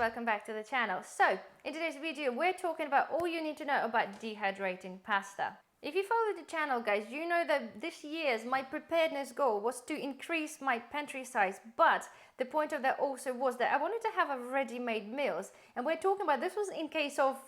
welcome back to the channel. So, in today's video, we're talking about all you need to know about dehydrating pasta. If you follow the channel, guys, you know that this year's my preparedness goal was to increase my pantry size, but the point of that also was that I wanted to have a ready-made meals, and we're talking about this was in case of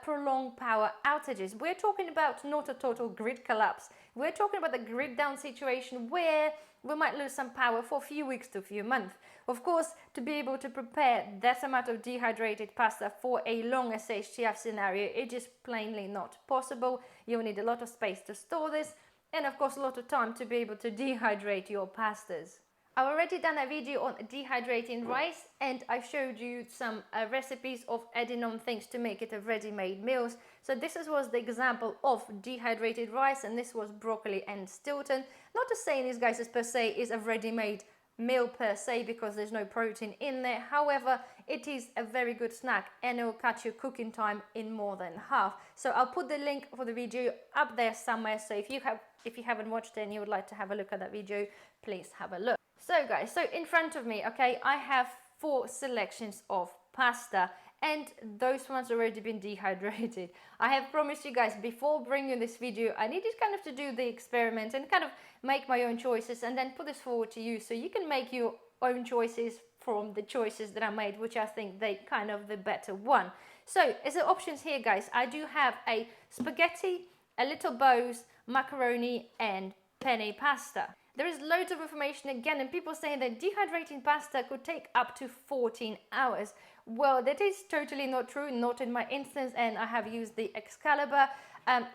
prolonged power outages. We're talking about not a total grid collapse. We're talking about the grid down situation where we might lose some power for a few weeks to a few months. Of course, to be able to prepare that amount of dehydrated pasta for a long SHTF scenario, it is plainly not possible. You'll need a lot of space to store this, and of course a lot of time to be able to dehydrate your pastas. I've already done a video on dehydrating rice, and I showed you some recipes of adding on things to make it a ready-made meals. So this was the example of dehydrated rice, and this was broccoli and Stilton. Not to say these guys per se is a ready-made meal per se, because there's no protein in there. However, it is a very good snack and it will cut your cooking time in more than half. So I'll put the link for the video up there somewhere, so if you haven't watched it and you would like to have a look at that video, please have a look. So guys, so in front of me, okay, I have 4 selections of pasta, and those ones already been dehydrated. I have promised you guys before bringing this video, I needed kind of to do the experiment and kind of make my own choices and then put this forward to you so you can make your own choices from the choices that I made, which I think they kind of the better one. So as the options here, guys, I do have a spaghetti, a little bows, macaroni and penne pasta. There is loads of information again, and people saying that dehydrating pasta could take up to 14 hours. Well, that is totally not true, not in my instance, and I have used the Excalibur.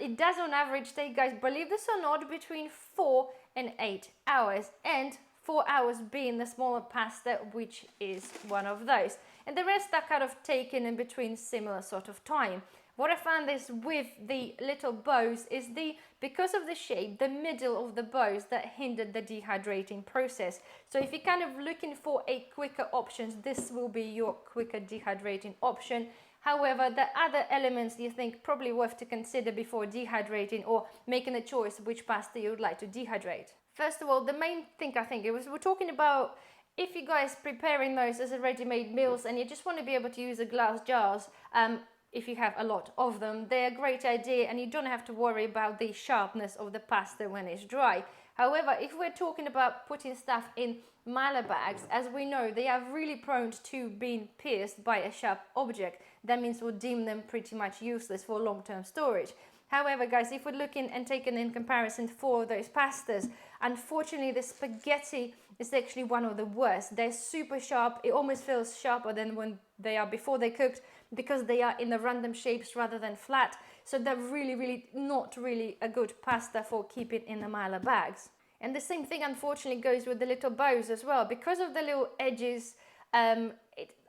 It does on average take, guys, believe this or not, between 4 and 8 hours, and 4 hours being the smaller pasta, which is one of those. And the rest are kind of taken in between similar sort of time. What I found is with the little bows is because of the shape, the middle of the bows that hindered the dehydrating process. So if you're kind of looking for a quicker options, this will be your quicker dehydrating option. However, the other elements you think probably worth to consider before dehydrating or making a choice which pasta you would like to dehydrate. First of all, the main thing I think we're talking about if you guys preparing those as a ready-made meals and you just want to be able to use the glass jars, if you have a lot of them, they're a great idea and you don't have to worry about the sharpness of the pasta when it's dry. However, if we're talking about putting stuff in Mylar bags, as we know, they are really prone to being pierced by a sharp object. That means we'll deem them pretty much useless for long-term storage. However, guys, if we're looking and taking in comparison for those pastas, unfortunately, the spaghetti is actually one of the worst. They're super sharp. It almost feels sharper than when they are before they cooked, because they are in the random shapes rather than flat. So they're really not really a good pasta for keeping in the Mylar bags. And the same thing unfortunately goes with the little bows as well. Because of the little edges,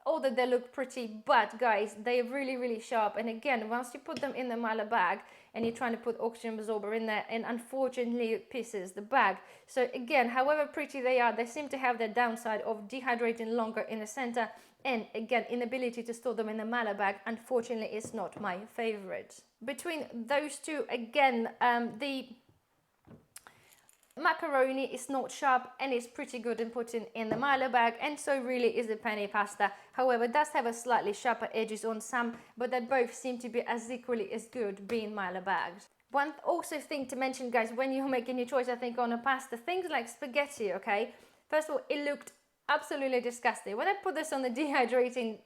although they look pretty, but guys, they're really sharp. And again, once you put them in the Mylar bag and you're trying to put oxygen absorber in there, and unfortunately it pisses the bag. So again, however pretty they are, they seem to have the downside of dehydrating longer in the center, and again, inability to store them in the Mylar bag, unfortunately, is not my favorite. Between those two, again, the macaroni is not sharp and it's pretty good in putting in the Mylar bag, and so really is the penne pasta. However, it does have a slightly sharper edges on some, but they both seem to be as equally as good being Mylar bags. One also thing to mention, guys, when you're making your choice, I think, on a pasta, things like spaghetti, okay? First of all, it looked absolutely disgusting. When I put this on the dehydrating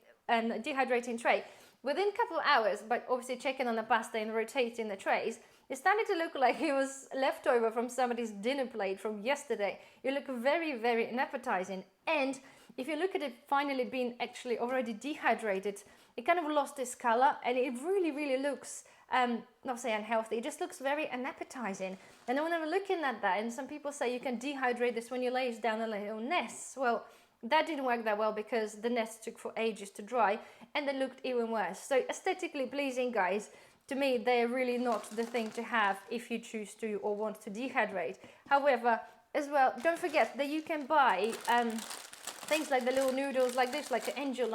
tray, within a couple of hours, but obviously checking on the pasta and rotating the trays, it started to look like it was leftover from somebody's dinner plate from yesterday. It looked very unappetizing. And if you look at it finally being actually already dehydrated, it kind of lost its color, and it really looks, not say unhealthy, it just looks very unappetizing. And when I'm looking at that, and some people say you can dehydrate this when you lay it down a little nest. Well, that didn't work that well because the nest took for ages to dry, and they looked even worse. So aesthetically pleasing, guys, to me, they're really not the thing to have if you choose to or want to dehydrate. However, as well, don't forget that you can buy things like the little noodles like this, like the angel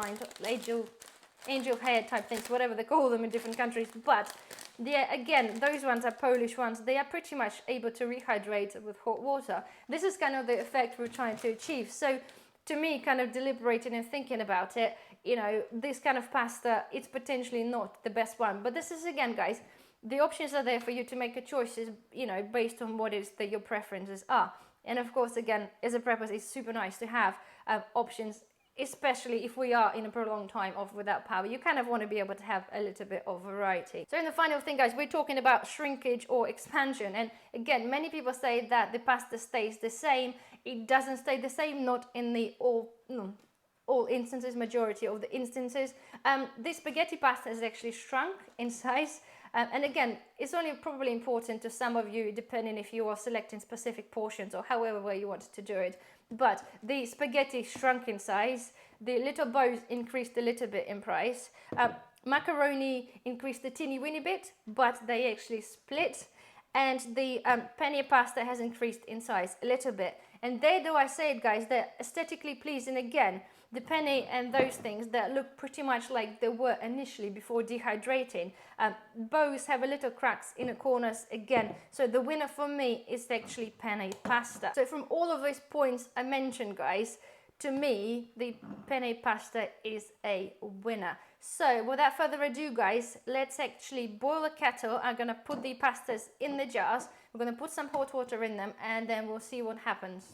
hair type things, whatever they call them in different countries. But yeah, again, those ones are Polish ones. They are pretty much able to rehydrate with hot water. This is kind of the effect we're trying to achieve. So to me, kind of deliberating and thinking about it, you know, this kind of pasta, it's potentially not the best one. But this is, again, guys, the options are there for you to make a choice, you know, based on what is that your preferences are. And of course, again, as a prepper, it's super nice to have options, especially if we are in a prolonged time off without power. You kind of want to be able to have a little bit of variety. So in the final thing, guys, we're talking about shrinkage or expansion. And again, many people say that the pasta stays the same. It doesn't stay the same, not in the all instances, majority of the instances. This spaghetti pasta has actually shrunk in size. And again, it's only probably important to some of you, depending if you are selecting specific portions or however way you want to do it. But the spaghetti shrunk in size, the little bows increased a little bit in price. Macaroni increased a teeny weeny bit, but they actually split. And the penne pasta has increased in size a little bit. And there, though I say it, guys, they're aesthetically pleasing again. The penne and those things that look pretty much like they were initially before dehydrating. Bows have a little cracks in the corners again. So the winner for me is actually penne pasta. So from all of those points I mentioned, guys, to me, the penne pasta is a winner. So without further ado, guys, let's actually boil a kettle. I'm gonna put the pastas in the jars. We're gonna put some hot water in them and then we'll see what happens.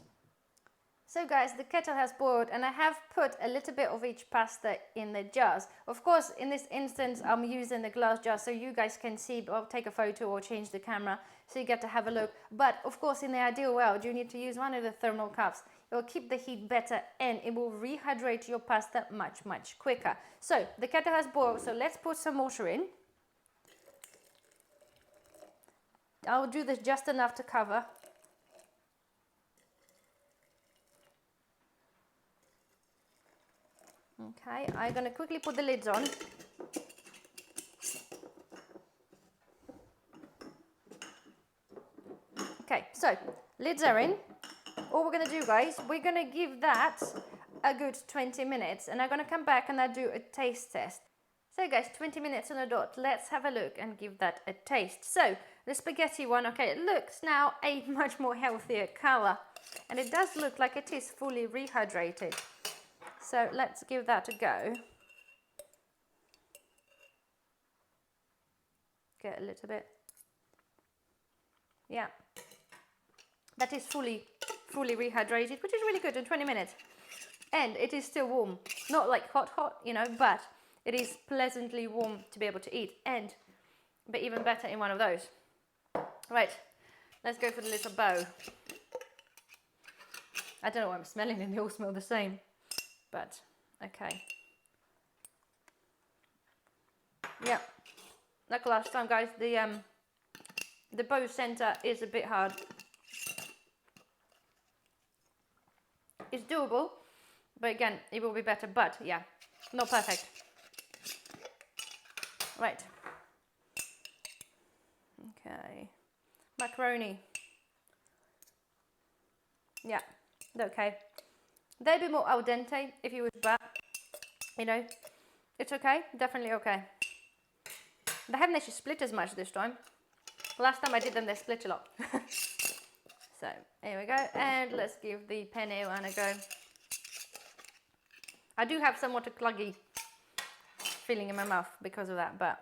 So guys, the kettle has boiled and I have put a little bit of each pasta in the jars. Of course, in this instance, I'm using the glass jar so you guys can see, but I'll take a photo or change the camera so you get to have a look. But of course, in the ideal world, you need to use one of the thermal cups. It will keep the heat better and it will rehydrate your pasta much, much quicker. So the kettle has boiled, so let's put some water in. I'll do this just enough to cover. Okay, I'm going to quickly put the lids on. Okay, so lids are in. All we're going to do, guys, we're going to give that a good 20 minutes and I'm going to come back and I'll do a taste test. So guys, 20 minutes on a dot, let's have a look and give that a taste. So the spaghetti one, okay, it looks now a much more healthier color and it does look like it is fully rehydrated. So let's give that a go. Get a little bit. Yeah. That is fully rehydrated, which is really good in 20 minutes. And it is still warm. Not like hot, you know, but it is pleasantly warm to be able to eat. And, but even better in one of those. Right, let's go for the little bow. I don't know what I'm smelling and they all smell the same. But, okay. Yeah, like last time, guys, the bow center is a bit hard. It's doable, but again, it will be better, but yeah, not perfect. Right. Okay. Macaroni. Yeah, okay. They'd be more al dente if you would, but you know, it's okay, definitely okay. They haven't actually split as much this time. Last time I did them, they split a lot. So, here we go, and let's give the penne one a go. I do have somewhat a cluggy feeling in my mouth because of that, but...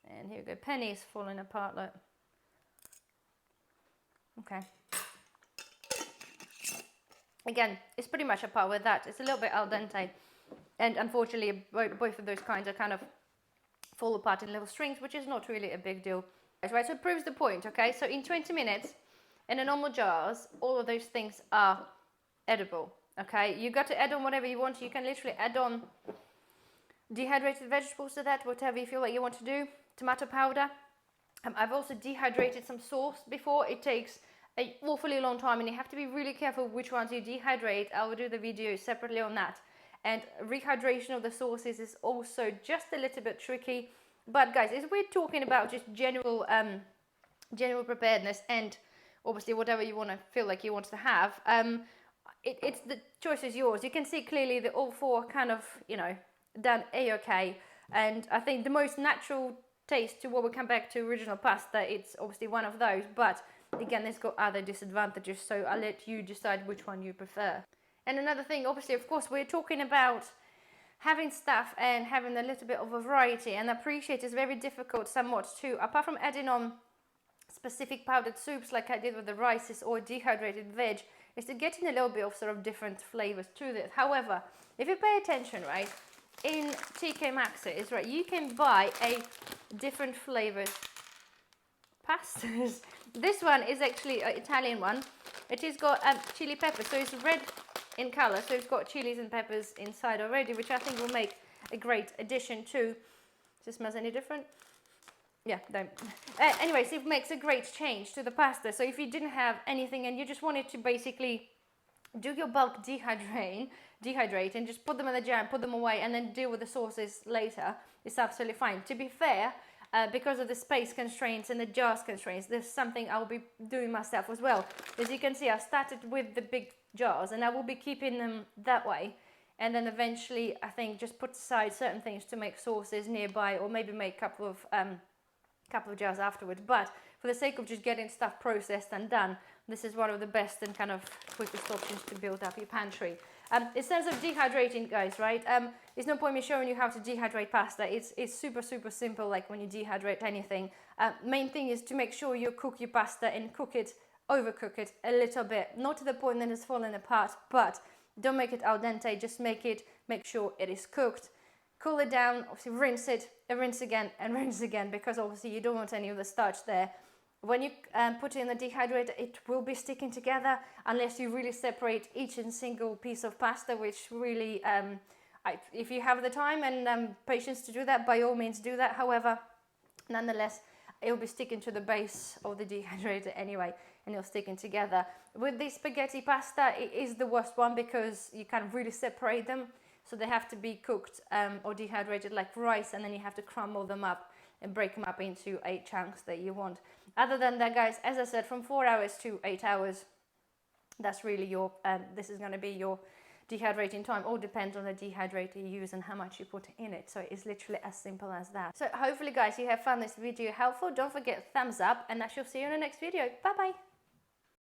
And here we go, penne is falling apart, look. Okay. Again, it's pretty much apart with that. It's a little bit al dente. And unfortunately, both of those kinds are kind of fall apart in little strings, which is not really a big deal. Right, so it proves the point, okay? So in 20 minutes, in the normal jars, all of those things are edible, okay? You got to add on whatever you want. You can literally add on dehydrated vegetables to that, whatever you feel like you want to do. Tomato powder. I've also dehydrated some sauce before. It takes an awfully long time and you have to be really careful which ones you dehydrate. I will do the video separately on that. And rehydration of the sauces is also just a little bit tricky. But guys, as we're talking about just general preparedness and obviously whatever you want to feel like you want to have, it's the choice is yours. You can see clearly that all four kind of, you know, done a-okay. And I think the most natural taste to what we come back to original pasta, it's obviously one of those. But again, it's got other disadvantages, so I'll let you decide which one you prefer. And another thing, obviously, of course, we're talking about having stuff and having a little bit of a variety, and I appreciate it's very difficult somewhat to, apart from adding on specific powdered soups like I did with the rices or dehydrated veg, is to get in a little bit of sort of different flavors to this. However, if you pay attention, right, in TK Maxx's, right, you can buy a different flavored pastas. This one is actually an Italian one. It has got chili pepper, so it's red in color, so it's got chilies and peppers inside already, which I think will make a great addition to. Does it smell any different? Yeah, don't. Anyways, it makes a great change to the pasta. So if you didn't have anything and you just wanted to basically do your bulk dehydrate and just put them in the jar and put them away and then deal with the sauces later, it's absolutely fine. To be fair, because of the space constraints and the jars constraints, there's something I'll be doing myself as well. As you can see, I started with the big jars and I will be keeping them that way. And then eventually, I think, just put aside certain things to make sauces nearby, or maybe make a couple of jars afterwards. But for the sake of just getting stuff processed and done, this is one of the best and kind of quickest options to build up your pantry. In terms of dehydrating, guys, right? There's no point me showing you how to dehydrate pasta. It's super, super simple, like when you dehydrate anything. Main thing is to make sure you cook your pasta and overcook it a little bit. Not to the point that it's falling apart, but don't make it al dente. Just make sure it is cooked. Cool it down, obviously rinse it, and rinse again, because obviously you don't want any of the starch there. When you put it in the dehydrator, it will be sticking together unless you really separate each and single piece of pasta, which really, if you have the time and patience to do that, by all means do that. However, nonetheless, it will be sticking to the base of the dehydrator anyway, and it'll sticking together. With the spaghetti pasta, it is the worst one because you can't really separate them. So they have to be cooked or dehydrated like rice, and then you have to crumble them up and break them up into 8 chunks that you want. Other than that, guys, as I said, from 4 hours to 8 hours, that's really your, this is going to be your dehydrating time. All depends on the dehydrator you use and how much you put in it. So it's literally as simple as that. So hopefully, guys, you have found this video helpful. Don't forget thumbs up, and I shall see you in the next video. Bye bye.